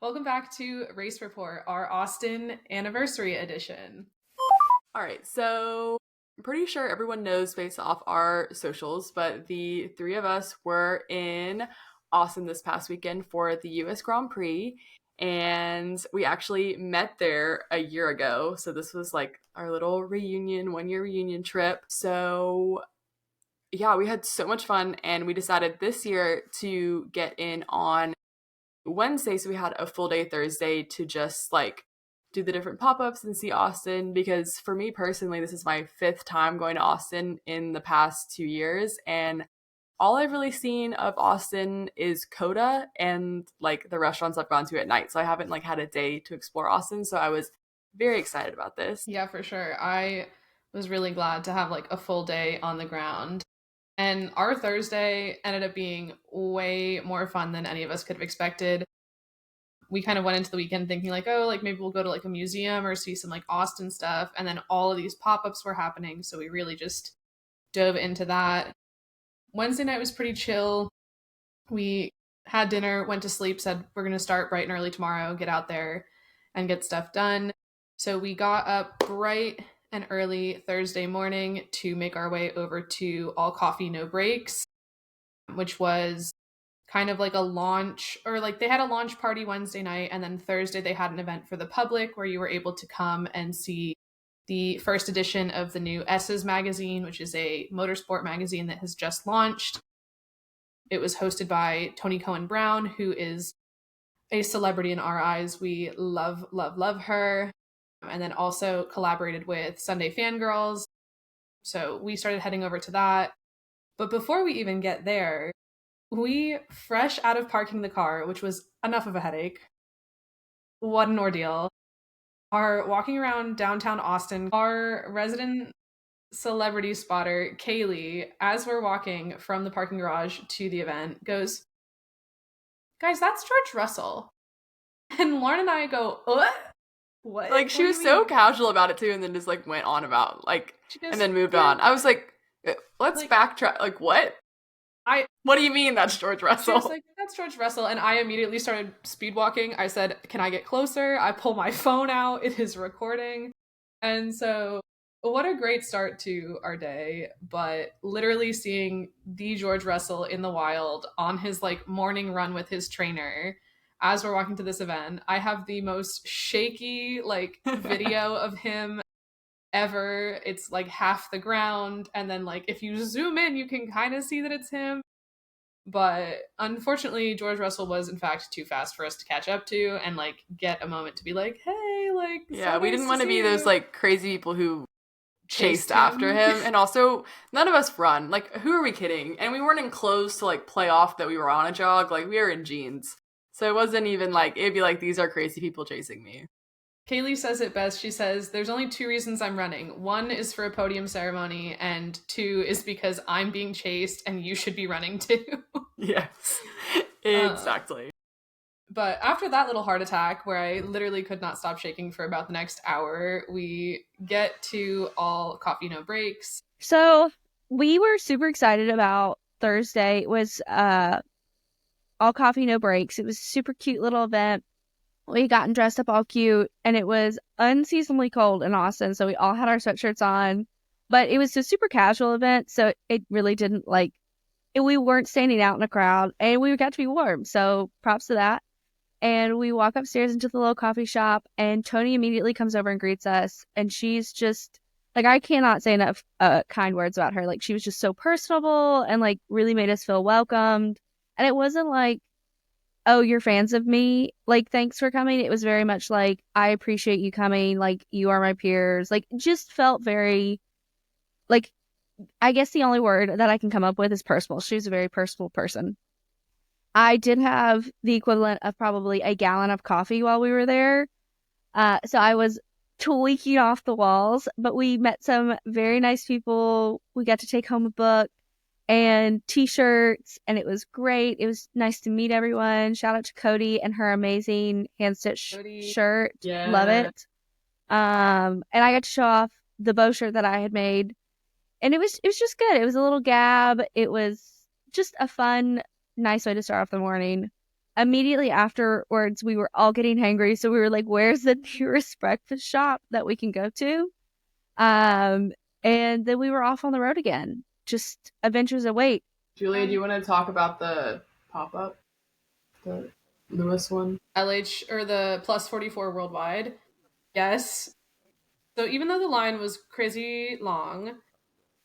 Welcome back to Race Report, our Austin anniversary edition. All right, so I'm pretty sure everyone knows based off our socials, but the three of us were in Austin this past weekend for the US Grand Prix, and we actually met there a year ago. So this was like our little reunion, 1 year reunion trip. So yeah, we had so much fun, and we decided this year to get in on Wednesday, so we had a full day Thursday to just like do the different pop-ups and see Austin, because for me personally, this is my fifth time going to Austin in the past 2 years, and all I've really seen of Austin is Coda and like the restaurants I've gone to at night. So I haven't like had a day to explore Austin, so I was very excited about this. Yeah, for sure. I was really glad to have like a full day on the ground. And our Thursday ended up being way more fun than any of us could have expected. We kind of went into the weekend thinking like, oh, like maybe we'll go to like a museum or see some like Austin stuff. And then all of these pop-ups were happening. So we really just dove into that. Wednesday night was pretty chill. We had dinner, went to sleep, said we're going to start bright and early tomorrow, get out there and get stuff done. So we got up bright and early Thursday morning to make our way over to All Coffee No Breaks, which was kind of like a launch, or like they had a launch party Wednesday night, and then Thursday they had an event for the public where you were able to come and see the first edition of the new S's magazine, which is a motorsport magazine that has just launched. It was hosted by Tony Cohen Brown, who is a celebrity in our eyes. We love, love, love her. And then also collaborated with Sunday Fangirls. So we started heading over to that. But before we even get there, we, fresh out of parking the car, which was enough of a headache, what an ordeal, are walking around downtown Austin. Our resident celebrity spotter, Kaylee, as we're walking from the parking garage to the event, goes, "Guys, that's George Russell." And Lauren and I go, "What? What? Like she What do was you so mean?" casual about it too, and then just like went on about like, She goes, and then moved "Yeah, on. I was like, let's like backtrack. Like what? I." What do you mean that's George She was Russell? like, "That's George Russell," and I immediately started speed walking. I said, "Can I get closer?" I pull my phone out. It is recording, and so what a great start to our day. But literally seeing the George Russell in the wild on his like morning run with his trainer as we're walking to this event, I have the most shaky like video of him ever. It's like half the ground, and then like if you zoom in, you can kind of see that it's him. But unfortunately, George Russell was in fact too fast for us to catch up to and like get a moment to be like, "Hey, like Yeah, so we nice didn't to want to see be those you." like crazy people who chased Chased after him. him, and also none of us run. Like, who are we kidding? And we weren't in clothes to like play off that we were on a jog. Like, we were in jeans, so it wasn't even like it'd be like these are crazy people chasing me. Kaylee says it best. She says, "There's only two reasons I'm running. One is for a podium ceremony, and two is because I'm being chased and you should be running too." Yes, uh, exactly. but after that little heart attack, where I literally could not stop shaking for about the next hour, we get to All Coffee No Breaks. So we were super excited about Thursday. It was all coffee, no breaks. It was a super cute little event. We gotten dressed up all cute, and it was unseasonably cold in Austin, so we all had our sweatshirts on. But it was a super casual event, so it really didn't like we weren't standing out in a crowd, and we got to be warm. So props to that. And we walk upstairs into the little coffee shop, and Tony immediately comes over and greets us. And she's just like, I cannot say enough kind words about her. Like, she was just so personable and like really made us feel welcomed. And it wasn't like, oh, you're fans of me, like, thanks for coming. It was very much like, I appreciate you coming. Like, you are my peers. Like, it just felt very like, I guess the only word that I can come up with is personal. She was a very personal person. I did have the equivalent of probably a gallon of coffee while we were there. So I was tweaking off the walls, but we met some very nice people. We got to take home a book and t-shirts, and it was great. It was nice to meet everyone. Shout out to Cody and her amazing hand-stitched shirt. Yeah. Love it. And I got to show off the bow shirt that I had made, and it was just good. It was a little gab. It was just a fun, nice way to start off the morning. immediately afterwards, we were all getting hangry. So we were like, where's the nearest breakfast shop that we can go to? And then we were off on the road again. Just adventures await. Julia, do you want to talk about the pop-up? The Lewis one? LH, or the plus 44 worldwide. Yes. So even though the line was crazy long,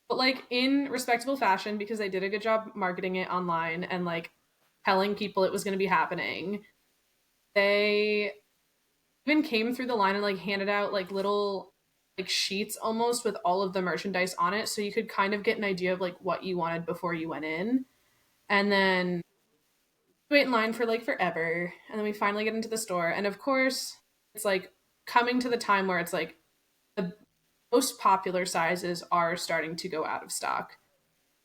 but like in respectable fashion, because they did a good job marketing it online and like telling people it was going to be happening, they even came through the line and like handed out like little like sheets almost with all of the merchandise on it, so you could kind of get an idea of like what you wanted before you went in. And then wait in line for like forever, and then we finally get into the store, and of course it's like coming to the time where it's like the most popular sizes are starting to go out of stock.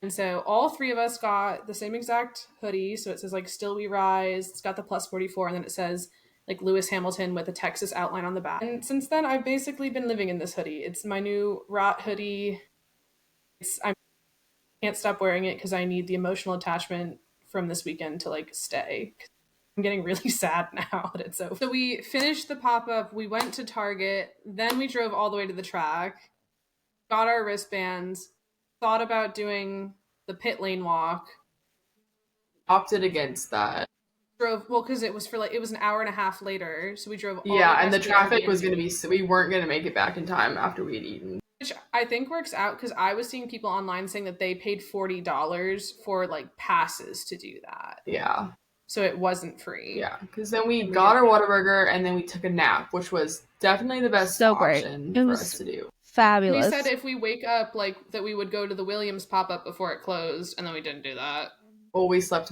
And so all three of us got the same exact hoodie. So it says like Still We Rise. It's got the plus 44, and then it says like Lewis Hamilton with a Texas outline on the back. And since then, I've basically been living in this hoodie. It's my new rot hoodie. I can't stop wearing it because I need the emotional attachment from this weekend to like stay. I'm getting really sad now that it's over. So we finished the pop-up. We went to Target. Then we drove all the way to the track, got our wristbands, thought about doing the pit lane walk. Opted against that. Drove, well, because it was an hour and a half later, so we drove all Yeah, the and the to traffic was Airbnb, going to be, so we weren't going to make it back in time after we had eaten. which I think works out because I was seeing people online saying that they paid $40 for like passes to do that. Yeah. So it wasn't free. Yeah, because then we got our Whataburger and then we took a nap, which was definitely the best option for us to do. Fabulous. We said if we wake up, like, that we would go to the Williams pop-up before it closed, and then we didn't do that. Well, we slept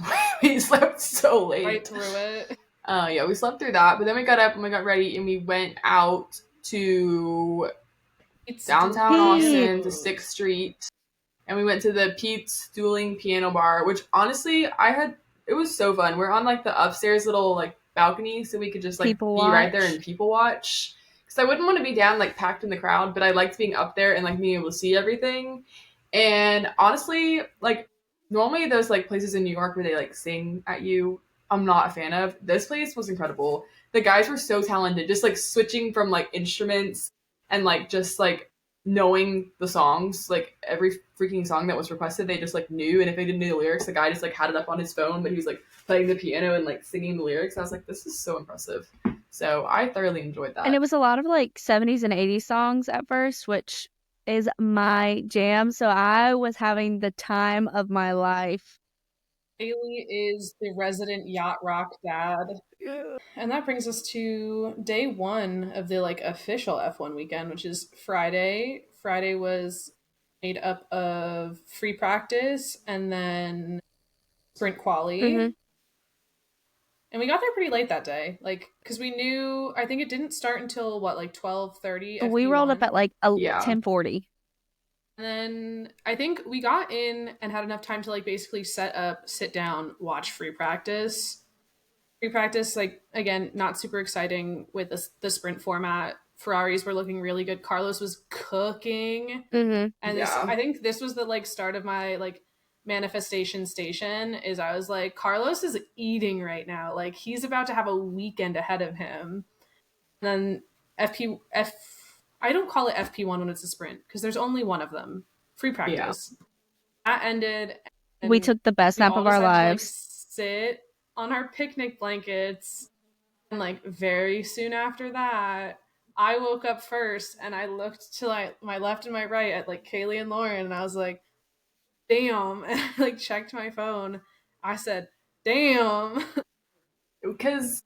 so late. Right through it. Yeah, we slept through that, but then we got up and we got ready and we went out to downtown Austin to 6th Street, and we went to the Pete's Dueling Piano Bar, which honestly, it was so fun. We're on like the upstairs little like balcony, so we could just like be right there and people watch. Because I wouldn't want to be down like packed in the crowd, but I liked being up there and like being able to see everything. And honestly, like normally those like places in New York where they like sing at you, I'm not a fan of. This place was incredible. The guys were so talented, just like switching from like instruments and like just like knowing the songs, like every freaking song that was requested, they just like knew. And if they didn't know the lyrics, the guy just like had it up on his phone, but he was like playing the piano and like singing the lyrics. I was like, this is so impressive. So I thoroughly enjoyed that. And it was a lot of like 70s and 80s songs at first, which is my jam. So I was having the time of my life. Haley is the resident yacht rock dad. Yeah. And that brings us to day one of the like official F1 weekend, which is Friday. Friday was made up of free practice and then sprint quali. Mm-hmm. And we got there pretty late that day, like, because we knew, I think it didn't start until, what, like 12:30? We rolled up at like 10:40. And then I think we got in and had enough time to, like, basically set up, sit down, watch free practice. Free practice, like, again, not super exciting with the sprint format. Ferraris were looking really good. Carlos was cooking. Mm-hmm. And I think this was the, like, start of my, like, manifestation station. Is I was like, Carlos is eating right now. Like, he's about to have a weekend ahead of him. And then I don't call it FP1 when it's a sprint because there's only one of them. Free practice. Yeah. That ended. We took the best nap of our lives. To, like, sit on our picnic blankets. And like very soon after that, I woke up first and I looked to like my left and my right at like Kaylee and Lauren, and I was like, damn. And I like checked my phone. I said, damn. Because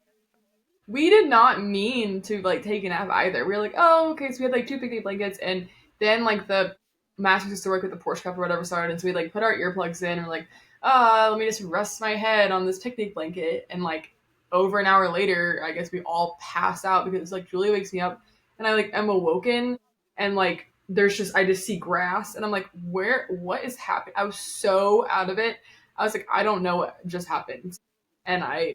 we did not mean to like take a nap either. We were like, oh, okay. So we had like 2 picnic blankets, and then like the Masters used to work with the Porsche Cup or whatever started, and so we like put our earplugs in and we're like, let me just rest my head on this picnic blanket. And like over an hour later, I guess we all pass out because like Julia wakes me up and I like am awoken and like I just see grass and I'm like, what is happening? I was so out of it. I was like, I don't know what just happened. And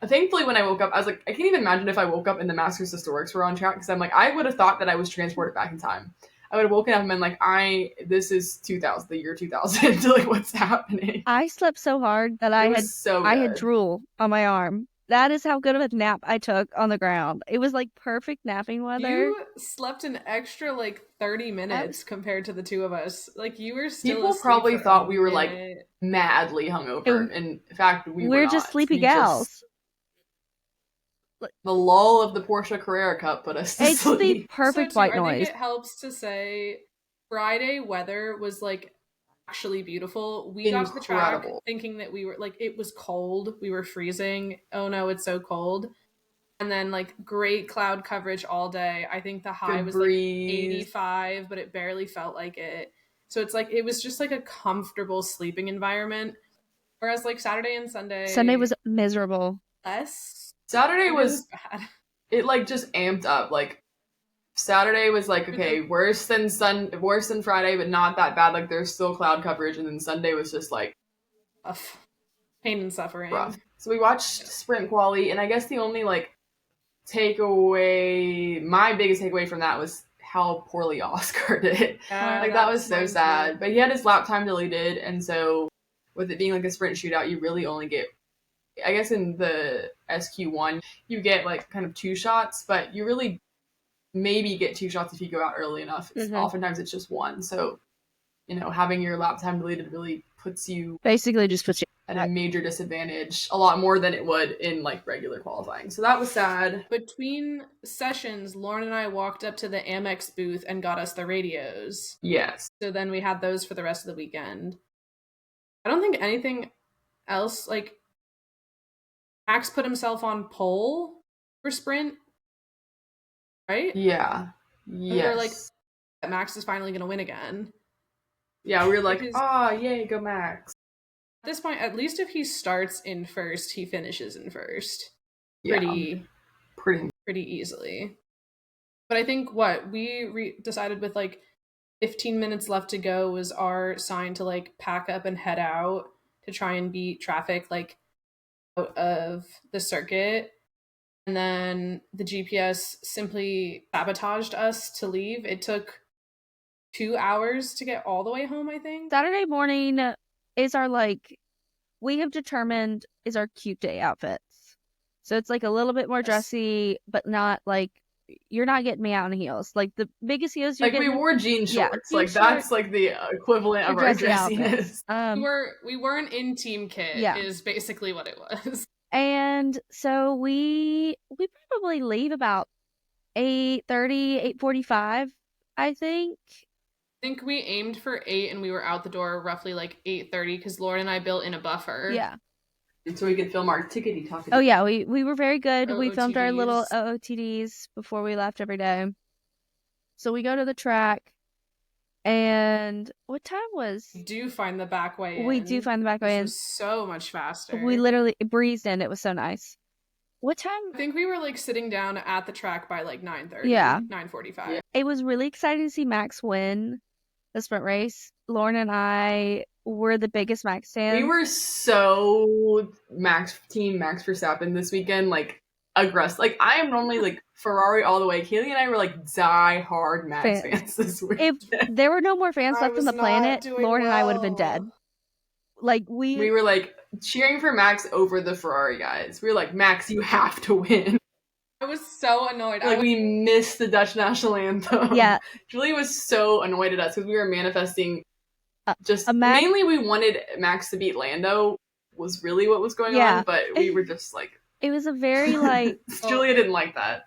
thankfully when I woke up, I was like, I can't even imagine if I woke up and the Masters Sister Works were on track, because I'm like, I would have thought that I was transported back in time. I would have woken up and been like, this is 2000, the year 2000. Like, what's happening? I slept so hard that I had drool on my arm. That is how good of a nap I took on the ground. It was like perfect napping weather. You slept an extra like 30 minutes compared to the two of us. Like, you were still People asleep probably for thought a we were like minute. madly hungover. In fact, we're just not. sleepy gals. The lull of the Porsche Carrera Cup put us to It's sleep. the perfect white noise. I think it helps to say Friday weather was like actually beautiful. We got to the track thinking that we were like, it was cold. We were freezing. Oh no, it's so cold. And then like great cloud coverage all day. I think the high was like 85, but it barely felt like it. So it's like, it was just like a comfortable sleeping environment. Whereas like Saturday and Sunday was miserable. Saturday was bad. It like just amped up. Like Saturday was like, okay, worse than Friday, but not that bad. Like there's still cloud coverage, and then Sunday was just like pain and suffering. Rough. So we watched sprint quali, and I guess the only like my biggest takeaway from that was how poorly Oscar did. Like that was so sad. But he had his lap time deleted, and so with it being like a sprint shootout, you really only get, I guess in the SQ1, you get like kind of 2 shots, but you really maybe get 2 shots if you go out early enough. Oftentimes it's just 1. So, having your lap time deleted really puts you at a major disadvantage, a lot more than it would in like regular qualifying. So that was sad. Between sessions, Lauren and I walked up to the Amex booth and got us the radios. Yes. So then we had those for the rest of the weekend. I don't think anything else, like, Max put himself on pole for sprint, right? Yeah. Yes. We were like, Max is finally going to win again. Yeah, we were like, yay, go Max. At this point, at least if he starts in first, he finishes in first. Pretty easily. But I think we decided with like 15 minutes left to go was our sign to like pack up and head out to try and beat traffic like out of the circuit. And then the GPS simply sabotaged us to leave. It took 2 hours to get all the way home, I think. Saturday morning is our we have determined is our cute day outfits. So it's like a little bit more dressy, but not like, you're not getting me out in heels. Like the biggest heels you're getting. Like we wore jean shorts. That's like the equivalent of our dressiness. We weren't in team kit is basically what it was. And so we probably leave about 8:30, 8:45, I think. I think we aimed for 8 and we were out the door roughly like 8:30 because Lauren and I built in a buffer. Yeah. And so we could film our tickety talkie. Oh yeah, we were very good. OOTDs. We filmed our little OOTDs before we left every day. So we go to the track, and what time was? We do find the back way in. We do find the back way in. Was so much faster. We literally breezed in. It was so nice. What time? I think we were like sitting down at the track by like 9:30. Yeah. 9:45. Yeah. It was really exciting to see Max win the sprint race. Lauren and I were the biggest Max fans. We were so team Max Verstappen this weekend, like aggressive. Like I am normally like Ferrari all the way. Kaylee and I were like die hard Max fans this week. If there were no more fans left on the planet, Lauren and I would have been dead. Like we were like cheering for Max over the Ferrari guys. We were like, Max, you have to win. I was so annoyed. Like we missed the Dutch national anthem. Yeah. Julie was so annoyed at us because we were manifesting mainly we wanted Max to beat Lando was really what was going on, but we were just like it was a very like Julia didn't like that.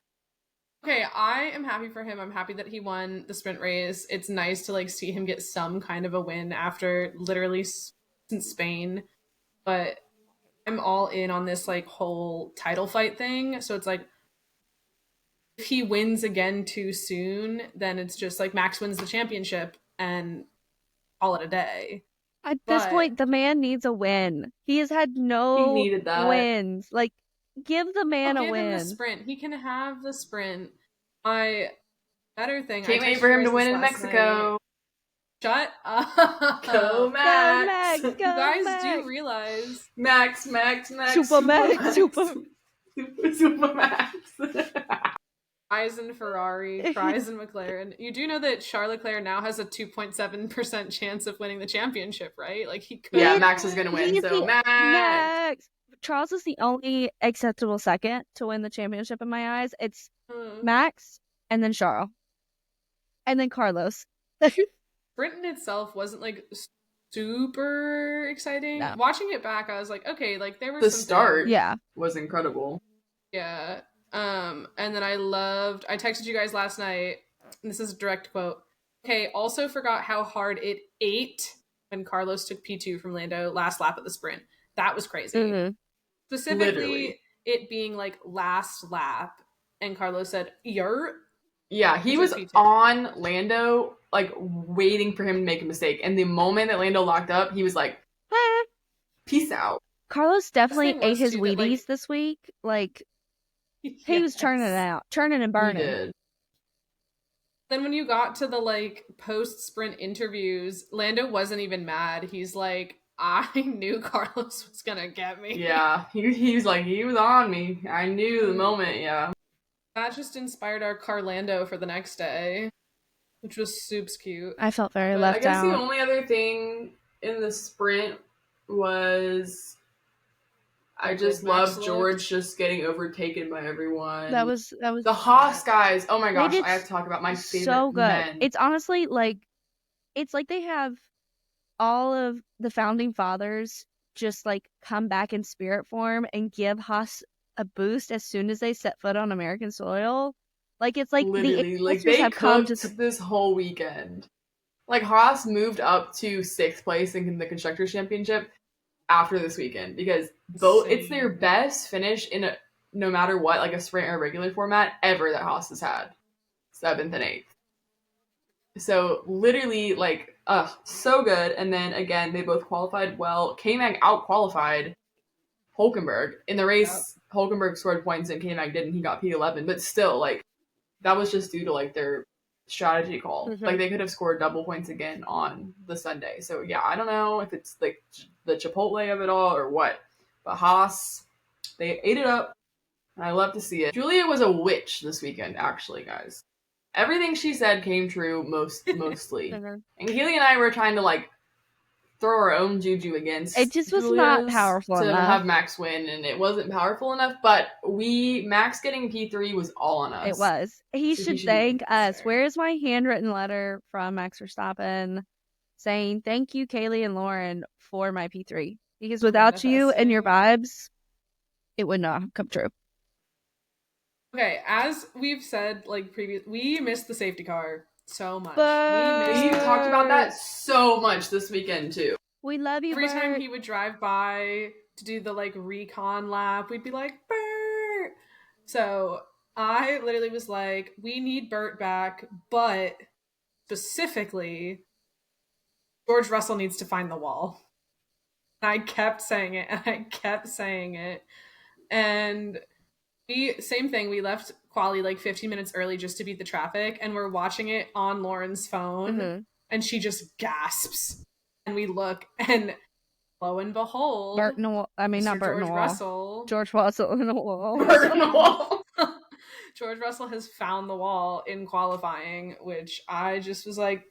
Okay, I am happy for him. I'm happy that he won the sprint race. It's nice to like see him get some kind of a win after literally since Spain. But I'm all in on this like whole title fight thing. So it's like if he wins again too soon, then it's just like Max wins the championship and call it a day. At this point, the man needs a win. He has had no wins. Like, give the man a win. Give him the sprint. He can have the sprint. My better thing. Can't wait for him to win in Mexico. Shut up. Go Max. Go Max. Go you guys Max. do realize. Max. Super Max. Super Max. Cries in Ferrari, cries in McLaren. You do know that Charles Leclerc now has a 2.7% chance of winning the championship, right? Like he could. Yeah, Max is going to win. So Max. Charles is the only acceptable second to win the championship in my eyes. It's Max and then Charles. And then Carlos. Britain itself wasn't like super exciting. No. Watching it back, I was like, okay, like there was The some start yeah. was incredible. Yeah. And then I texted you guys last night, and this is a direct quote. Okay, also forgot how hard it ate when Carlos took P2 from Lando last lap of the sprint. That was crazy. Mm-hmm. Specifically, Literally. It being like last lap, and Carlos said, "You're." Yeah, he was on Lando, like waiting for him to make a mistake. And the moment that Lando locked up, he was like, peace out. Carlos definitely ate his Wheaties this week. Like, he was turning and burning. He did. Then when you got to the like post-sprint interviews, Lando wasn't even mad. He's like, I knew Carlos was gonna get me. Yeah, he was like, he was on me. I knew the moment, yeah. That just inspired our Carlando for the next day, which was soups cute. I felt very left out. I guess the only other thing in the sprint was I just loved George just getting overtaken by everyone. That was the Haas guys. Oh my gosh, I have to talk about my favorite so good. men. It's honestly like they have all of the founding fathers just like come back in spirit form and give Haas a boost as soon as they set foot on American soil. Like it's like literally, like they have come to this whole weekend. Like Haas moved up to 6th place in the Constructors' Championship after this weekend because it's their best finish in a no matter what, like a sprint or a regular format ever that Haas has had. 7th and 8th. So literally, like, so good. And then again, they both qualified well. K-Mag out-qualified Hulkenberg. In the race, Hulkenberg scored points and K-Mag didn't. He got P11. But still, like, that was just due to, like, their strategy call. Mm-hmm. Like, they could have scored double points again on the Sunday. So, yeah, I don't know if it's, like, the Chipotle of it all or what. But Haas, they ate it up. And I love to see it. Julia was a witch this weekend, actually, guys. Everything she said came true mostly. And Keely and I were trying to, like, throw our own juju against it just was not powerful to enough. Have Max win, and it wasn't powerful enough, but Max getting P3 was all on us. It was. He should thank us. Where is my handwritten letter from Max Verstappen saying, thank you, Kaylee and Lauren, for my P3? Because without you and your vibes, it would not have come true. Okay, as we've said, like we missed the safety car so much. We talked about that so much this weekend too. We love you, Every Bert. time he would drive by to do the like recon lap, we'd be like, Bert. So I literally was like, we need Bert back, but specifically, George Russell needs to find the wall. And I kept saying it, and same thing. We left quali like 15 minutes early just to beat the traffic, and we're watching it on Lauren's phone, and she just gasps. And we look, and lo and behold, George Russell in the wall. Bert in the wall. George Russell has found the wall in qualifying, which I just was like,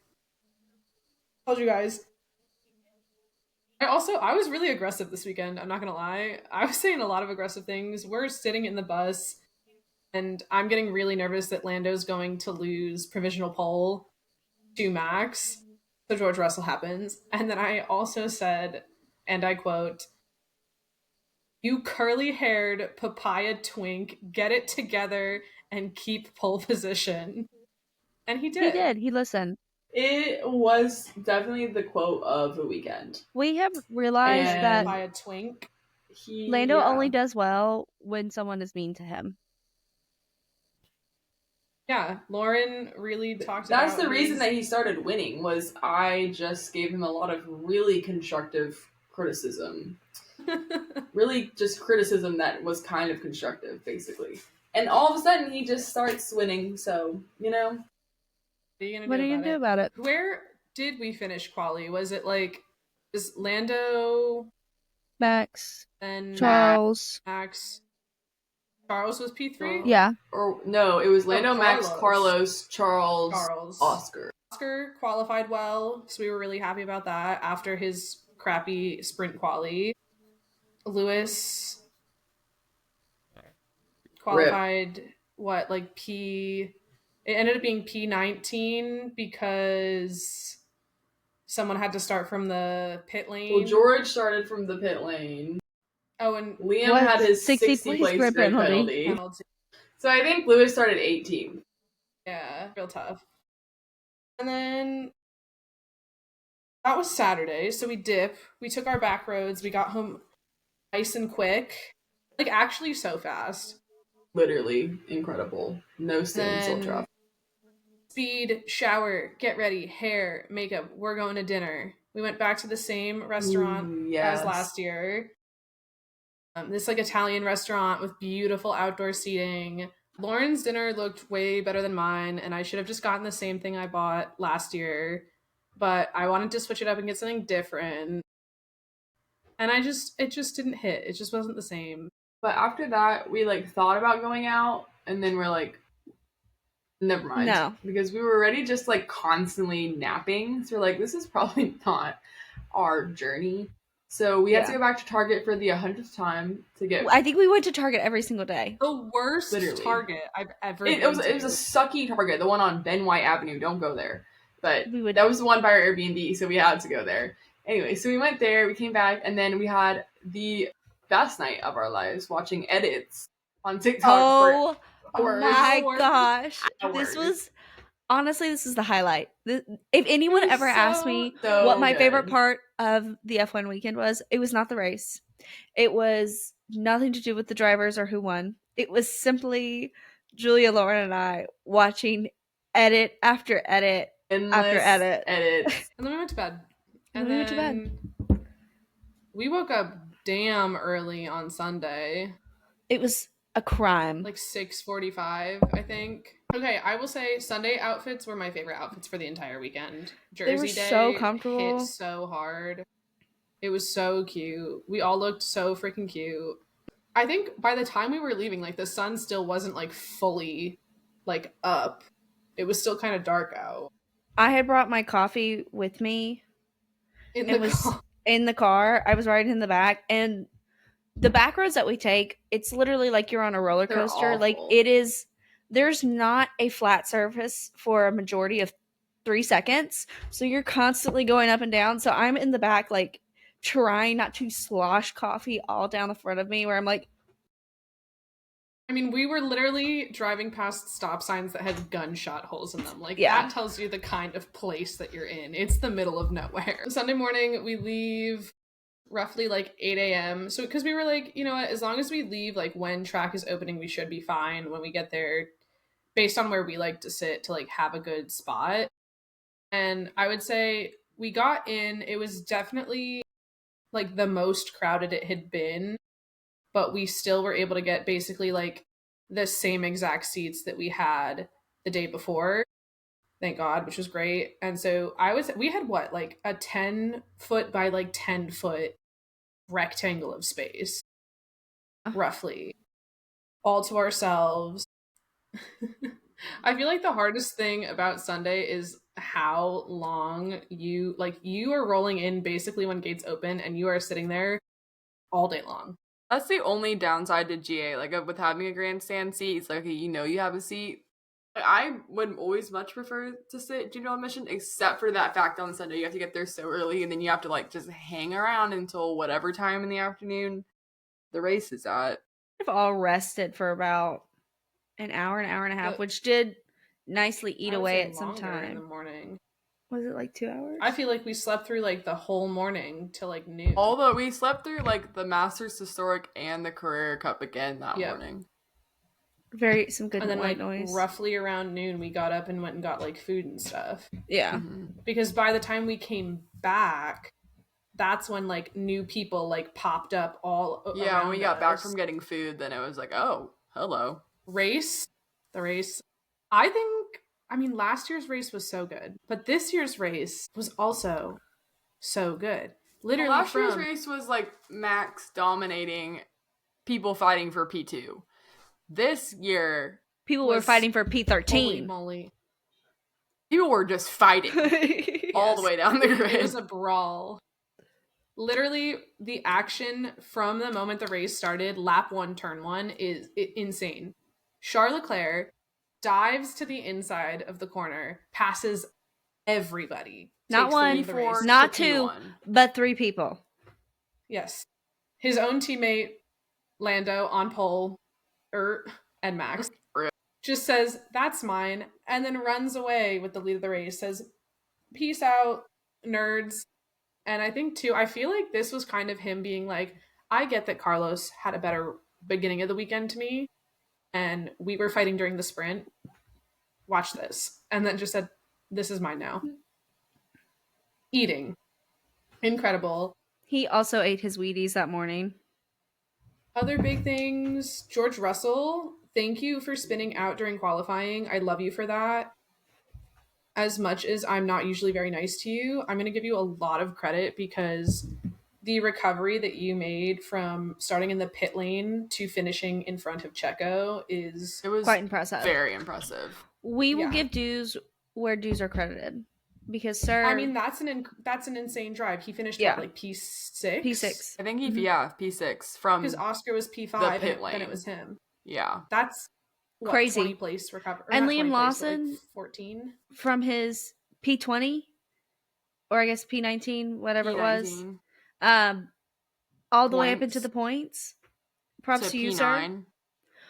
told you guys. I was really aggressive this weekend. I'm not going to lie. I was saying a lot of aggressive things. We're sitting in the bus, and I'm getting really nervous that Lando's going to lose provisional pole to Max. So George Russell happens. And then I also said, and I quote, "You curly-haired papaya twink, get it together and keep pole position." And he did. He did. He listened. It was definitely the quote of the weekend. We have realized that by a twink. Lando only does well when someone is mean to him. Yeah, Lauren really talked about That's the reason that he started winning was I just gave him a lot of really constructive criticism. Really just criticism that was kind of constructive, basically. And all of a sudden he just starts winning, so, you know. What are you gonna do about it? Where did we finish quali? Was it like Lando, Max, then Charles, Charles was P3? Yeah. Or no, it was Lando, Max, Carlos, Charles, Oscar. Oscar qualified well, so we were really happy about that after his crappy sprint quali. Lewis qualified it ended up being P19 because someone had to start from the pit lane. Well, George started from the pit lane. Oh, and Liam had his 60 place grid penalty. So I think Lewis started 18th. Yeah, real tough. And then that was Saturday, so we took our back roads, we got home nice and quick. Like, actually so fast. Literally incredible. No standstill traffic. Speed, shower, get ready, hair, makeup, we're going to dinner. We went back to the same restaurant as last year. This like Italian restaurant with beautiful outdoor seating. Lauren's dinner looked way better than mine, and I should have just gotten the same thing I bought last year, but I wanted to switch it up and get something different. And it just didn't hit. It just wasn't the same. But after that, we like thought about going out, and then we're like, never mind. No. Because we were already just like constantly napping. So we're like, this is probably not our journey. So we had to go back to Target for the 100th time to get... I think we went to Target every single day. The worst Target I've ever been to. It was a sucky Target, the one on Ben White Avenue. Don't go there. But that was the one by our Airbnb, so we had to go there. Anyway, so we went there, we came back, and then we had the best night of our lives watching edits on TikTok for hours. My gosh. This was... Honestly, this is the highlight. If anyone ever asked me what my favorite part of the F1 weekend was, it was not the race. It was nothing to do with the drivers or who won. It was simply Julia, Lauren, and I watching edit after edit after edit. And then we went to bed. And then we woke up damn early on Sunday. It was a crime. Like 6:45, I think. Okay, I will say Sunday outfits were my favorite outfits for the entire weekend. Jersey Day so comfortable. Hit so hard. It was so cute. We all looked so freaking cute. I think by the time we were leaving, like the sun still wasn't like fully like up. It was still kind of dark out. I had brought my coffee with me. In the car. I was riding in the back, and the back roads that we take, it's literally like you're on a roller coaster. Like it is, there's not a flat surface for a majority of 3 seconds. So you're constantly going up and down. So I'm in the back, like trying not to slosh coffee all down the front of me, where I'm like, I mean, we were literally driving past stop signs that had gunshot holes in them. Like, that tells you the kind of place that you're in. It's the middle of nowhere. Sunday morning, we leave roughly like 8 a.m. So, because we were like, you know what, as long as we leave like when track is opening, we should be fine when we get there, based on where we like to sit to like have a good spot. And I would say we got in, it was definitely like the most crowded it had been, but we still were able to get basically like the same exact seats that we had the day before. Thank God, which was great. And so we had what, like a 10-foot by like 10-foot rectangle of space, roughly, all to ourselves. I feel like the hardest thing about Sunday is how long you are rolling in basically when gates open, and you are sitting there all day long. That's the only downside to GA, like with having a grandstand seat. It's like, okay, you have a seat. I would always much prefer to sit general admission, except for that fact on Sunday you have to get there so early, and then you have to like just hang around until whatever time in the afternoon the race is at. We've all rested for about an hour and a half, which did nicely eat away at some time. In the morning. Was it like 2 hours? I feel like we slept through like the whole morning till like noon. Although we slept through like the Masters Historic and the Carrera Cup again that morning. Some good white noise. Roughly around noon, we got up and went and got like food and stuff. Yeah. Mm-hmm. Because by the time we came back, that's when like new people like popped up all around when we got back from getting food, then it was like, oh, hello. The race. I mean, last year's race was so good, but this year's race was also so good. Literally, last year's race was like Max dominating, people fighting for P2. This year, People were fighting for Holy P13. moly. people were just fighting all the way down the grid. It was a brawl. Literally, the action from the moment the race started, lap 1, turn 1, is insane. Charles Leclerc dives to the inside of the corner, passes everybody. Not takes the lead one, of the race. not to two, P1. but 3 people. Yes. His own teammate, Lando, on pole, and Max, just says, "That's mine," and then runs away with the lead of the race, says, "Peace out, nerds." And I think, too, I feel like this was kind of him being like, I get that Carlos had a better beginning of the weekend to me, and we were fighting during the sprint. Watch this. And then just said, "This is mine now." Eating. Incredible. He also ate his Wheaties that morning. Other big things, George Russell, thank you for spinning out during qualifying. I love you for that. As much as I'm not usually very nice to you, I'm going to give you a lot of credit because the recovery that you made from starting in the pit lane to finishing in front of Checo It was quite impressive. Very impressive. We will give dues where dues are credited. Because, sir... I mean, that's an insane drive. He finished, like, P6? P6. I think P6 from... Because Oscar was P5, the pit lane. Then it was him. Yeah. That's... What, crazy. 20 place recovery. And Liam Lawson, like 14 from his P20, or I guess P19, whatever P19. it was, all the way up into the points. Props to you, P9. sir.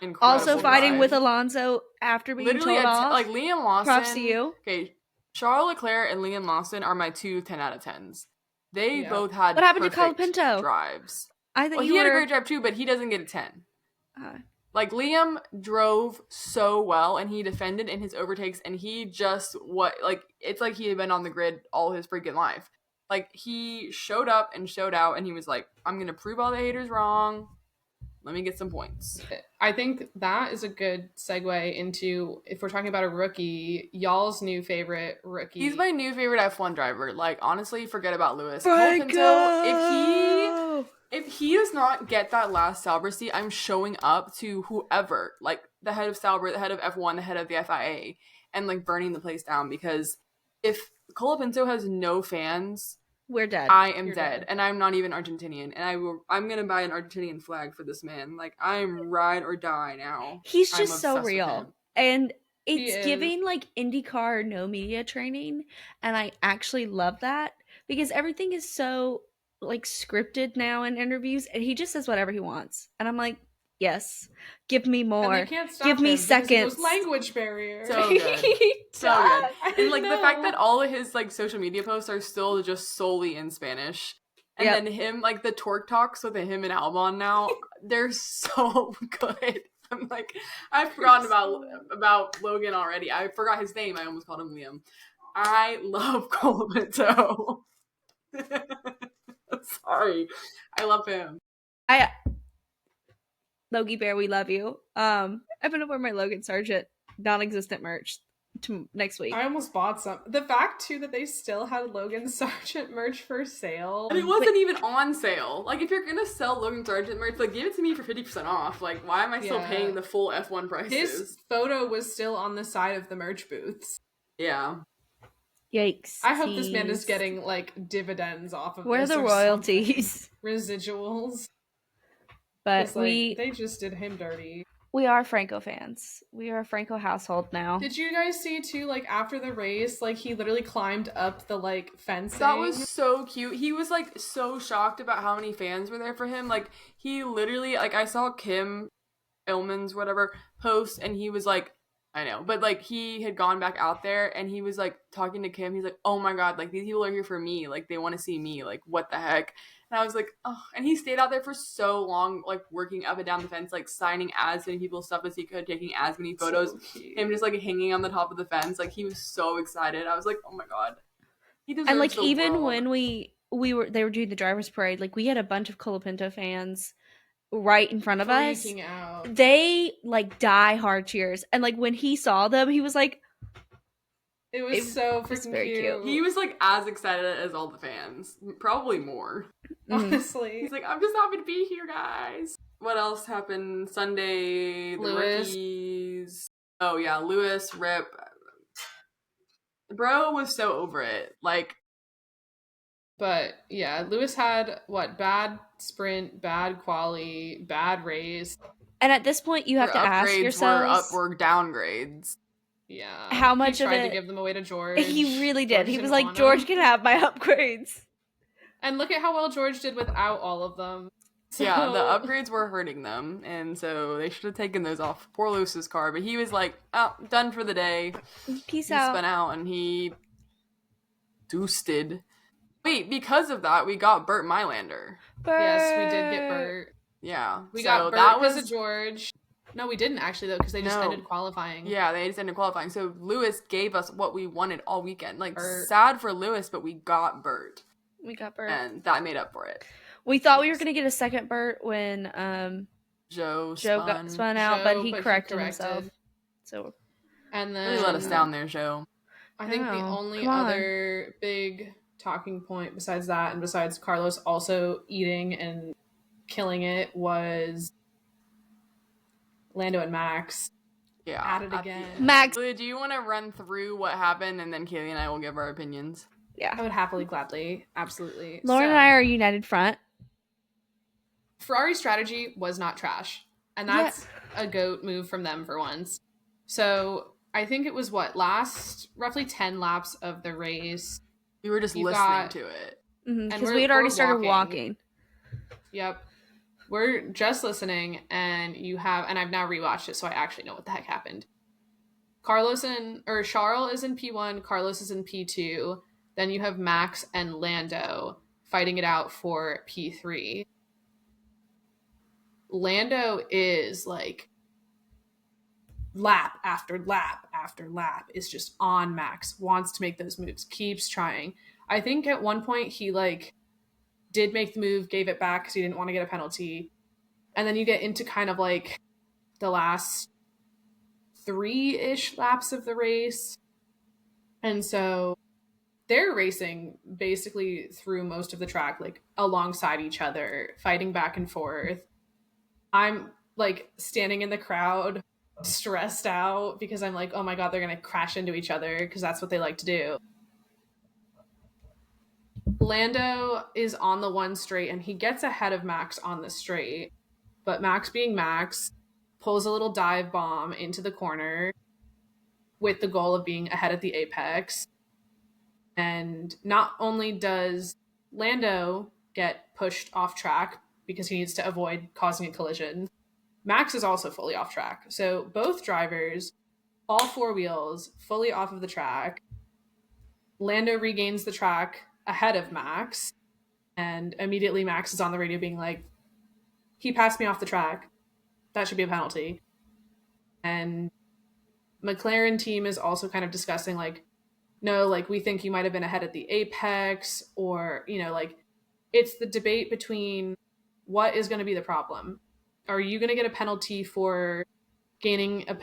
Incredible Also fighting drive. with Alonso after being Literally told off. like Liam Lawson. Props to you. Okay, Charles Leclerc and Liam Lawson are my 2 10 out of 10s. They both had What happened to perfect Colapinto? drives. I think he had a great drive too, but he doesn't get a 10. Like, Liam drove so well, and he defended in his overtakes, and he just, it's like he had been on the grid all his freaking life. Like, he showed up and showed out, and he was like, I'm going to prove all the haters wrong. Let me get some points. I think that is a good segue into, if we're talking about a rookie, y'all's new favorite rookie. He's my new favorite F1 driver. Like, honestly, forget about Lewis. Franco! If he does not get that last Sauber seat, I'm showing up to whoever, like the head of Sauber, the head of F1, the head of the FIA, and like burning the place down. Because if Colapinto has no fans, we're dead. I am dead, and I'm not even Argentinian, and I'm gonna buy an Argentinian flag for this man. Like, I'm ride or die now. He's just so real, and it's giving like IndyCar no media training, and I actually love that because everything is so like scripted now in interviews, and he just says whatever he wants, and I'm like, yes, give me more, and they can't stop give me him seconds. Language barrier. So good. So good. And like the fact that all of his like social media posts are still just solely in Spanish, and then him like the Torque Talks with him and Albon now, they're so good. I'm like, I've forgotten about Logan already. I forgot his name. I almost called him Liam. I love Colapinto. Sorry. I love him. Logie Bear, we love you. I'm gonna wear my Logan Sargent non-existent merch next week. I almost bought some. The fact too that they still had Logan Sargent merch for sale. And it wasn't even on sale. Like, if you're gonna sell Logan Sargent merch, like, give it to me for 50% off. Like, why am I still paying the full F1 prices? His photo was still on the side of the merch booths. Yeah. Yikes. I hope this man is getting, like, dividends off of Where are this. the royalties? Residuals. But they just did him dirty. We are Franco fans. We are a Franco household now. Did you guys see, too, like, after the race, like, he literally climbed up the, like, fencing? That was so cute. He was, like, so shocked about how many fans were there for him. Like, he literally, like, I saw Kim Illman's, whatever, post, and he was like, I know, but, like, he had gone back out there, and he was, like, talking to Kim. He's like, oh my god, like, these people are here for me. Like, they want to see me. Like, what the heck? And I was like, oh, and he stayed out there for so long, like, working up and down the fence, like, signing as many people's stuff as he could, taking as many photos. So him just, like, hanging on the top of the fence. Like, he was so excited. I was like, oh my god. He deserves and, like, even world. when they were doing the driver's parade, like, we had a bunch of Colapinto fans right in front of us. Out. They, like, die hard cheers. And, like, when he saw them, he was like, it was so freaking cute. He was, like, as excited as all the fans. Probably more. Honestly. He's like, I'm just happy to be here, guys. What else happened Sunday? The Lewis. rookies. Oh yeah, Lewis, Rip. Bro was so over it. Like, but yeah, Lewis had what? Bad sprint, bad quali, bad race. And at this point, you have to ask yourselves, were downgrades. Yeah. how much he of tried it to give them away to George. He really did. George He was didn't like, want George them. can have my upgrades. And look at how well George did without all of them. So... Yeah, the upgrades were hurting them, and so they should have taken those off poor Lewis's car. But he was like, "Oh, done for the day." Peace He out. spun out and he doosted. Wait, because of that, we got Burt Mylander. Burt. Yes, we did get Burt. Yeah, we so got Burt that because was of George. No, we didn't actually though, because they just ended qualifying. Yeah, they just ended qualifying. So Lewis gave us what we wanted all weekend. Like, Burt. sad for Lewis, but we got Burt. We got Burt, and that made up for it. We thought we were gonna get a second Burt when Joe got spun out, but he corrected himself. So, and then really let us down there, Joe. I think the only other big talking point besides that, and besides Carlos also eating and killing it, was Lando and Max. Yeah, at it again. Max, do you want to run through what happened, and then Kaylee and I will give our opinions? Yeah, I would happily, gladly, absolutely. Lauren and I are a united front. Ferrari's strategy was not trash, and that's a GOAT move from them for once. So I think it was last roughly 10 laps of the race. We were just listening to it. Because we had already started walking. Yep. We're just listening, and I've now rewatched it, so I actually know what the heck happened. Charles is in P1, Carlos is in P2, then you have Max and Lando fighting it out for P3. Lando is like lap after lap after lap is just on Max, wants to make those moves, keeps trying. I think at one point he did make the move, gave it back because he didn't want to get a penalty. And then you get into kind of like the last 3-ish laps of the race. And so they're racing basically through most of the track, like alongside each other, fighting back and forth. I'm like standing in the crowd, stressed out because I'm like, oh my God, they're going to crash into each other because that's what they like to do. Lando is on the one straight and he gets ahead of Max on the straight, but Max being Max pulls a little dive bomb into the corner with the goal of being ahead at the apex. And not only does Lando get pushed off track because he needs to avoid causing a collision, Max is also fully off track. So both drivers, all 4 wheels, fully off of the track. Lando regains the track ahead of Max, and immediately Max is on the radio being like, he passed me off the track. That should be a penalty. And McLaren team is also kind of discussing like, no, like we think you might have been ahead at the apex, or, like it's the debate between what is going to be the problem. Are you going to get a penalty for gaining a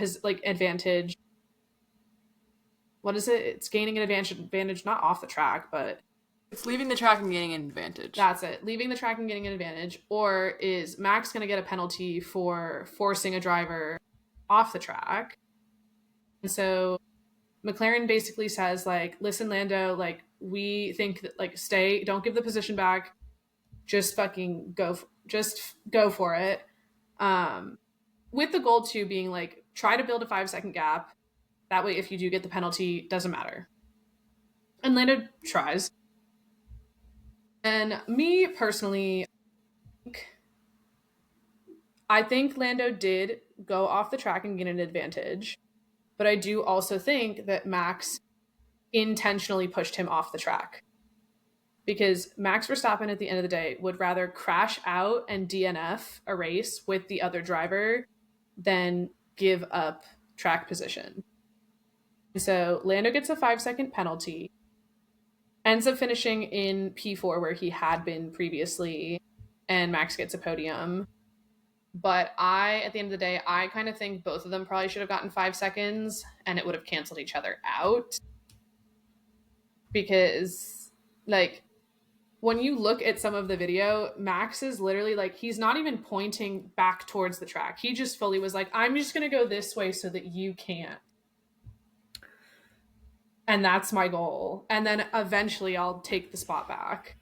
advantage? What is it? It's gaining an advantage not off the track, but it's leaving the track and gaining an advantage. That's it. Leaving the track and getting an advantage. Or is Max going to get a penalty for forcing a driver off the track? And so McLaren basically says, like, listen, Lando, like, we think that, like, stay, don't give the position back. Just fucking go for it. With the goal too being like, try to build a 5-second gap. That way, if you do get the penalty, doesn't matter. And Lando tries. And me personally, I think Lando did go off the track and get an advantage. But I do also think that Max intentionally pushed him off the track. Because Max Verstappen, at the end of the day, would rather crash out and DNF a race with the other driver than give up track position. So Lando gets a 5-second penalty, ends up finishing in P4 where he had been previously, and Max gets a podium. But at the end of the day, I kind of think both of them probably should have gotten 5 seconds, and it would have canceled each other out. Because, like, when you look at some of the video, Max is literally like, he's not even pointing back towards the track. He just fully was like, I'm just going to go this way so that you can't. And that's my goal. And then eventually I'll take the spot back.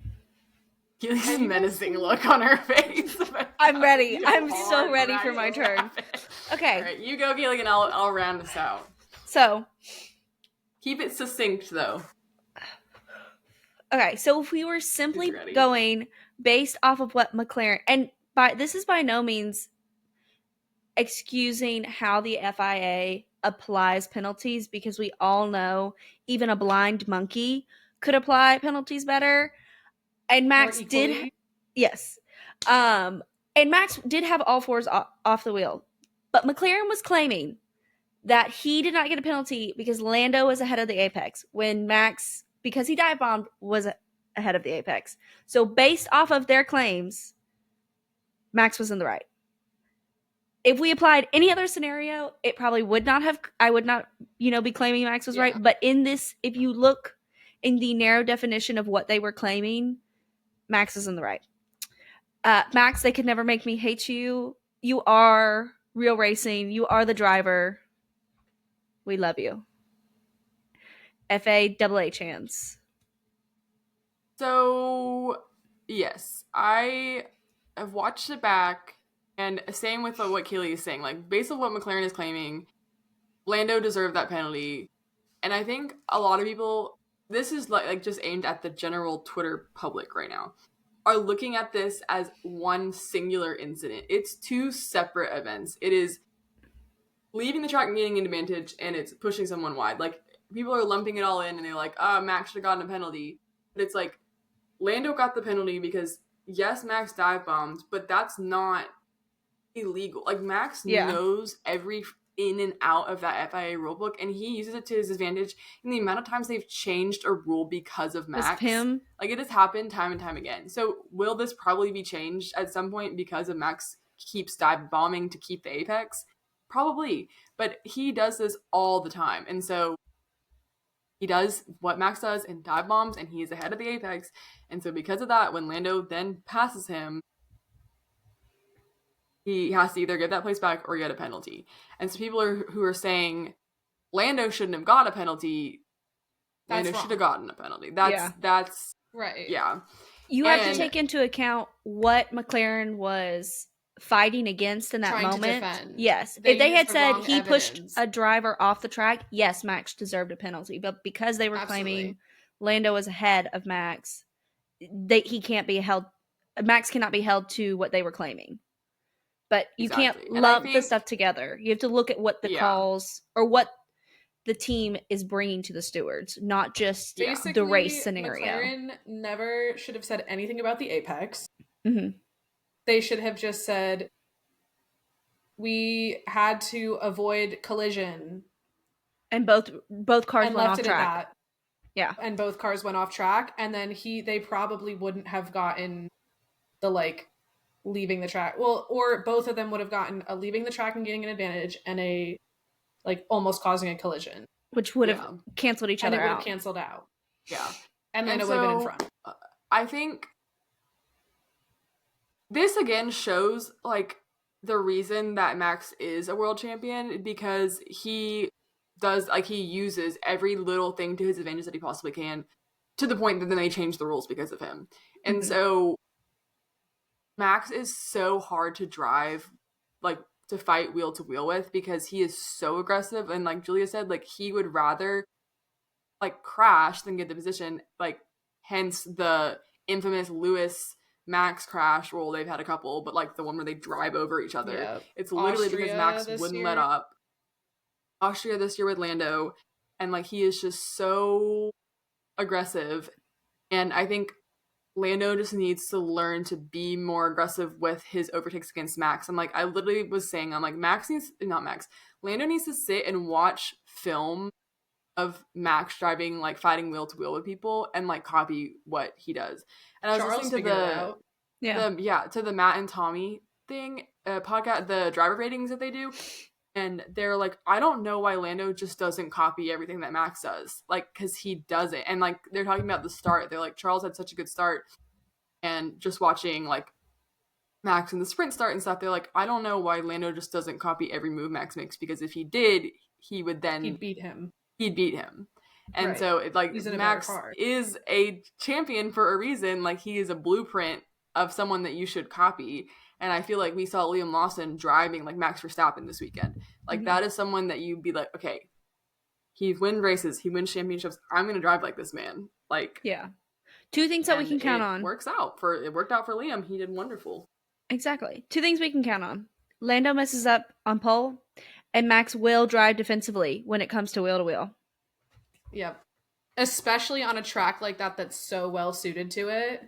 Keely's a menacing look on her face. I'm ready. I'm so ready for my turn. Okay. All right, you go, Keely, and I'll round this out. So. Keep it succinct, though. Okay, so if we were simply going based off of what McLaren, and this is by no means excusing how the FIA applies penalties, because we all know even a blind monkey could apply penalties better. And Max did, yes. And Max did have all fours off the wheel, but McLaren was claiming that he did not get a penalty because Lando was ahead of the apex when Max, because he dive bombed, was ahead of the apex. So based off of their claims, Max was in the right. If we applied any other scenario, it probably would not have, I would not, be claiming Max was right. But in this, if you look in the narrow definition of what they were claiming, Max is in the right. Max, they could never make me hate you. You are real racing. You are the driver. We love you. FA chance. So, yes, I have watched it back, and same with what Keely is saying. Like, based on what McLaren is claiming, Lando deserved that penalty. And I think a lot of people, this is like just aimed at the general Twitter public right now, are looking at this as one singular incident. It's two separate events. It is leaving the track and getting an advantage, and it's pushing someone wide. Like, people are lumping it all in, and they're like, Max should have gotten a penalty. But it's like, Lando got the penalty because, yes, Max dive bombed, but that's not illegal. Like, Max knows every in and out of that FIA rulebook, and he uses it to his advantage. And the amount of times they've changed a rule because of Max, him. Like, it has happened time and time again. So will this probably be changed at some point because of Max keeps dive bombing to keep the apex? Probably, but he does this all the time, and so he does what Max does and dive bombs, and he is ahead of the apex. And so because of that, when Lando then passes him, he has to either get that place back or get a penalty. And so people who are saying Lando shouldn't have got a penalty, Lando should have gotten a penalty. That's right. Yeah. You have to take into account what McLaren was fighting against in that moment. Yes. If they had said he pushed a driver off the track, yes, Max deserved a penalty. But because they were claiming Lando was ahead of Max, he can't be held. Max cannot be held to what they were claiming. But you can't lump the stuff together. You have to look at what the calls or what the team is bringing to the stewards, not just the race scenario. McLaren never should have said anything about the apex. Mm-hmm. They should have just said, we had to avoid collision. And both cars went off track. Yeah. And both cars went off track. And then they probably wouldn't have gotten the, leaving the track. Well, or both of them would have gotten a leaving the track and getting an advantage and a, almost causing a collision. Which would have canceled each other out. And it would have canceled out. Yeah. And then it would have been in front. I think this again shows the reason that Max is a world champion, because he uses every little thing to his advantage that he possibly can, to the point that then they change the rules because of him. And so Max is so hard to drive, to fight wheel to wheel with, because he is so aggressive. And like Julia said, he would rather crash than get the position, hence the infamous Lewis Max crash. Well, they've had a couple, but the one where they drive over each other. Yeah. It's literally Austria because Max wouldn't let up. Austria this year with Lando, and he is just so aggressive. And I think Lando just needs to learn to be more aggressive with his overtakes against Max. I literally was saying, Lando needs to sit and watch film of Max driving, fighting wheel to wheel with people, and copy what he does. And I was listening to the Matt and Tommy thing, podcast, the driver ratings that they do, and they're like, I don't know why Lando just doesn't copy everything that Max does, because he does it. And they're talking about the start. They're like, Charles had such a good start, And just watching like Max in the sprint start and stuff, they're like, I don't know why Lando just doesn't copy every move Max makes, because if he did, he would then He'd beat him. And Right. so it like He's in a better Max car. is a champion for a reason. Like, he is a blueprint of someone that you should copy. And I feel like we saw Liam Lawson driving like Max Verstappen this weekend. Like, that is someone that you'd be like, okay, he wins races, he wins championships, I'm gonna drive like this man. Like, Yeah. Two things that we can count on. It worked out for Liam. He did wonderful. Exactly. Two things we can count on. Lando messes up on pole, and Max will drive defensively when it comes to wheel to wheel. Yep. Especially on a track like that that's so well suited to it.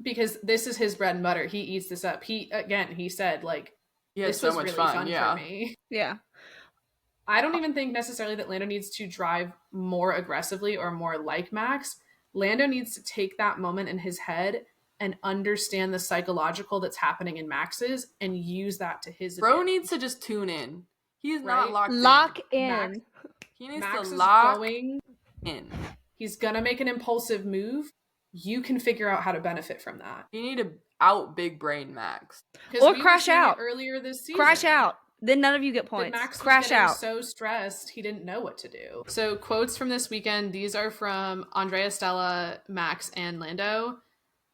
Because this is his bread and butter. He eats this up. He said, like, this was really fun for me. Yeah. I don't even think necessarily that Lando needs to drive more aggressively or more like Max. Lando needs to take that moment in his head and understand the psychological that's happening in Max's and use that to his advantage. Bro needs to just tune in. He's not locked in. Lock in. He needs Max to is lock going in. He's gonna make an impulsive move. You can figure out how to benefit from that. You need to out big brain Max. Or crash out. Earlier this season. Crash out. Then none of you get points. Max crash out. So stressed, he didn't know what to do. So quotes from this weekend, these are from Andrea, Stella, Max, and Lando.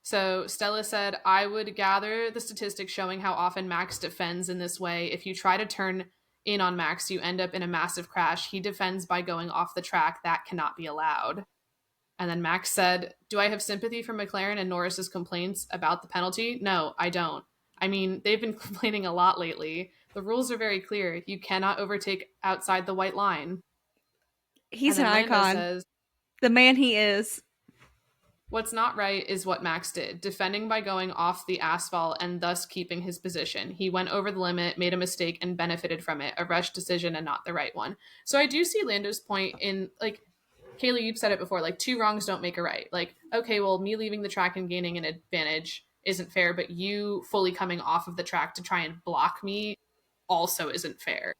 So Stella said, I would gather the statistics showing how often Max defends in this way. If you try to turn in on Max, you end up in a massive crash. He defends by going off the track. That cannot be allowed. And then Max said, do I have sympathy for McLaren and Norris's complaints about the penalty? No, I don't. I mean, they've been complaining a lot lately. The rules are very clear. You cannot overtake outside the white line. He's an icon. Says, the man he is. What's not right is what Max did, defending by going off the asphalt and thus keeping his position. He went over the limit, made a mistake, and benefited from it. A rushed decision and not the right one. So I do see Lando's point in, like, Kaylee, you've said it before, like, two wrongs don't make a right. Like, okay, well, me leaving the track and gaining an advantage isn't fair, but you fully coming off of the track to try and block me also isn't fair.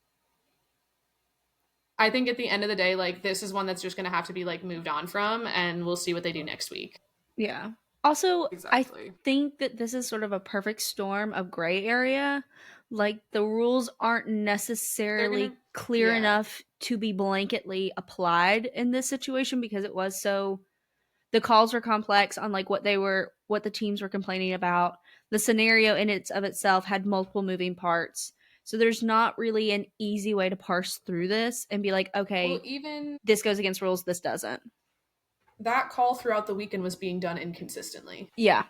I think at the end of the day, like, this is one that's just going to have to be, like, moved on from, and we'll see what they do next week. Yeah. Also, exactly. I think that this is sort of a perfect storm of gray area. Like, the rules aren't necessarily clear enough to be blanketly applied in this situation, because it was so... The calls were complex on, like, what the teams were complaining about. The scenario in itself had multiple moving parts. So there's not really an easy way to parse through this and be like, okay, well, even this goes against rules, this doesn't. That call throughout the weekend was being done inconsistently. Yeah.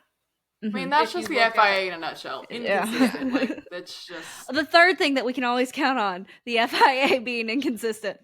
Mm-hmm. I mean, that's just the FIA in a nutshell. Inconsistent. Yeah. Like, that's just... The third thing that we can always count on, the FIA being inconsistent.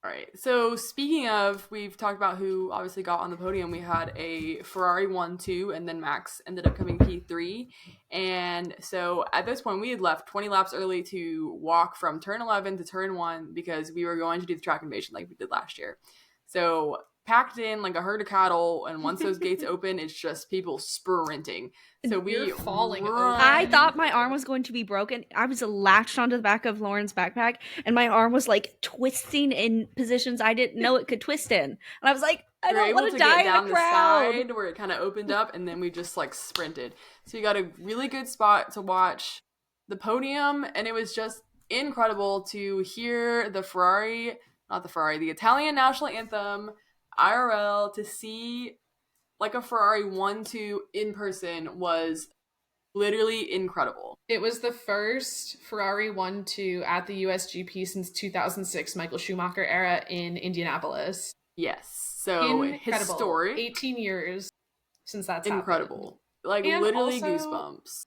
All right. So speaking of, we've talked about who obviously got on the podium. We had a Ferrari 1-2, and then Max ended up coming P3. And so at this point, we had left 20 laps early to walk from turn 11 to turn 1 because we were going to do the track invasion like we did last year. So packed in like a herd of cattle, and once those gates open, it's just people sprinting. So we falling over. I thought my arm was going to be broken. I was latched onto the back of Lauren's backpack, and my arm was like twisting in positions I didn't know it could twist in. And I was like, I don't want to die in the crowd. Side where it kind of opened up, and then we just like sprinted. So you got a really good spot to watch the podium, and it was just incredible to hear the Italian national anthem IRL, to see like a Ferrari 1-2 in person was literally incredible. It was the first Ferrari 1-2 at the USGP since 2006 Michael Schumacher era in Indianapolis. Yes. So incredible. Historic. 18 years since that's incredible. Happened. Like, and literally also, goosebumps.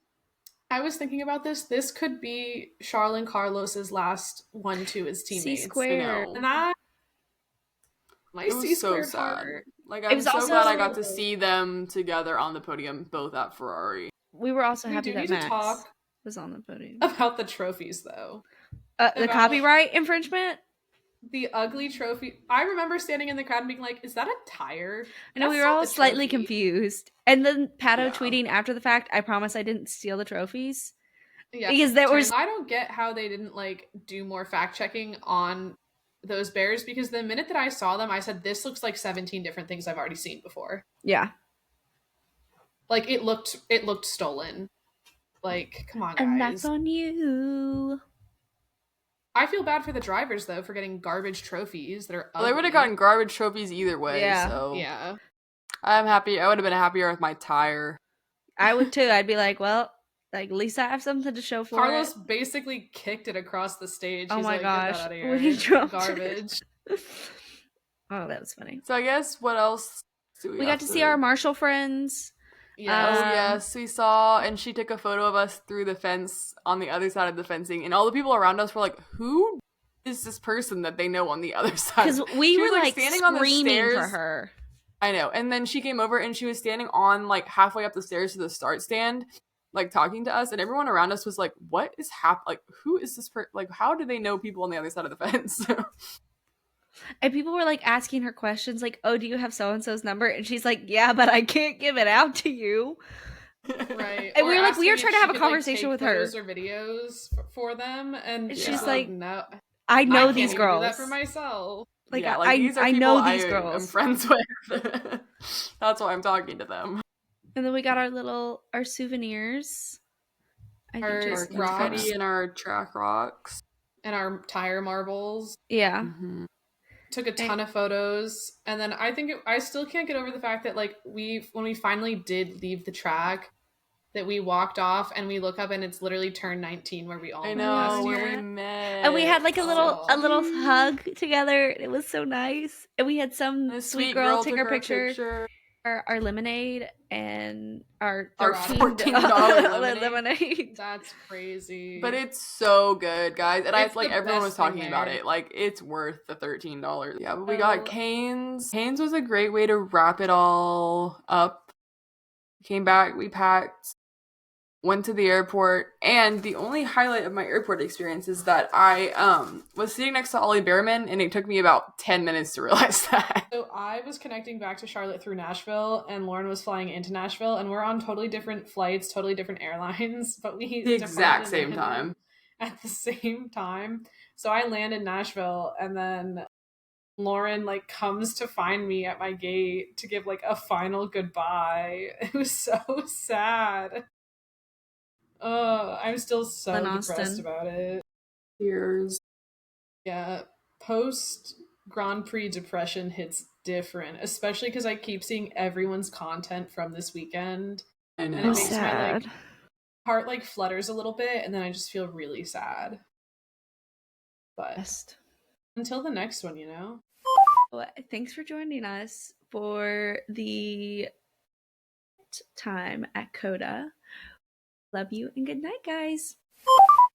I was thinking about this. This could be Charles and Carlos's last 1-2 as teammates. C-squared. And that it was so sad. Like, I'm so glad I got to see them together on the podium, both at Ferrari. We were also happy that Max talk was on the podium. About the trophies, though. The copyright infringement? The ugly trophy. I remember standing in the crowd and being like, is that a tire? I know, we were all slightly confused. And then Pato tweeting after the fact, I promise I didn't steal the trophies. Yeah. Because there was... I don't get how they didn't, like, do more fact-checking on those bears, because the minute that I saw them, I said, this looks like 17 different things I've already seen before. Yeah. Like it looked stolen. Like, come on, And that's guys. on you. I feel bad for the drivers though for getting garbage trophies that are ugly. Well, they would have gotten garbage trophies either way. Yeah. So Yeah. I'm happy. I would have been happier with my tire. I would too. I'd be like, well, like at least I have something to show for Carlos it. basically kicked it across the stage. Oh He's my like, gosh. get that out of here. When he dropped garbage. Oh, that was funny. So I guess what else do We got to see our Marshall friends. Yes. Oh yes, we saw, and she took a photo of us through the fence on the other side of the fencing, and all the people around us were like, "Who is this person that they know on the other side?" Because we She were was, like standing on the screaming for stairs. her. I know, and then she came over and she was standing on like halfway up the stairs to the start stand, like talking to us, and everyone around us was like, "What is happening? Like, who is this person? Like, how do they know people on the other side of the fence?" And people were like asking her questions like, oh, do you have so-and-so's number? And she's like, yeah, but I can't give it out to you. Right. And Or we were like, we were asking trying to if have she a could, like, conversation take with her. photos or videos for them, and she's she's like, no, I know I these can't even girls. do that for myself. Like, yeah, like these are I people know these I'm girls. friends with. That's why I'm talking to them. And then we got our souvenirs. I think Our just Confetti and our track rocks. And our tire marbles. Yeah. Mm-hmm. Took a ton of photos, and then I still can't get over the fact that like when we finally did leave the track, that we walked off and we look up and it's literally turn 19 where we all I met know last where year. we met, and we had like a little cute. hug together. It was so nice, and we had some sweet girl take our picture. Our lemonade and our $14 lemonade. That's crazy. But it's so good, guys. And It's like the everyone was best thing talking about there. it. Like it's worth the $13. Yeah, but we got Cane's. Cane's was a great way to wrap it all up. Came back, we packed, went to the airport, and the only highlight of my airport experience is that I was sitting next to Ollie Behrman, and it took me about 10 minutes to realize that. So I was connecting back to Charlotte through Nashville, and Lauren was flying into Nashville, and we're on totally different flights, totally different airlines, but we The exact same time. At the same time. So I land in Nashville, and then Lauren like comes to find me at my gate to give like a final goodbye. It was so sad. I'm still so depressed about it. Tears. Yeah, post Grand Prix depression hits different, especially because I keep seeing everyone's content from this weekend. I know. And it makes my like heart like flutters a little bit, and then I just feel really sad. But until the next one, you know? Well, thanks for joining us for the time at Coda. Love you and good night, guys.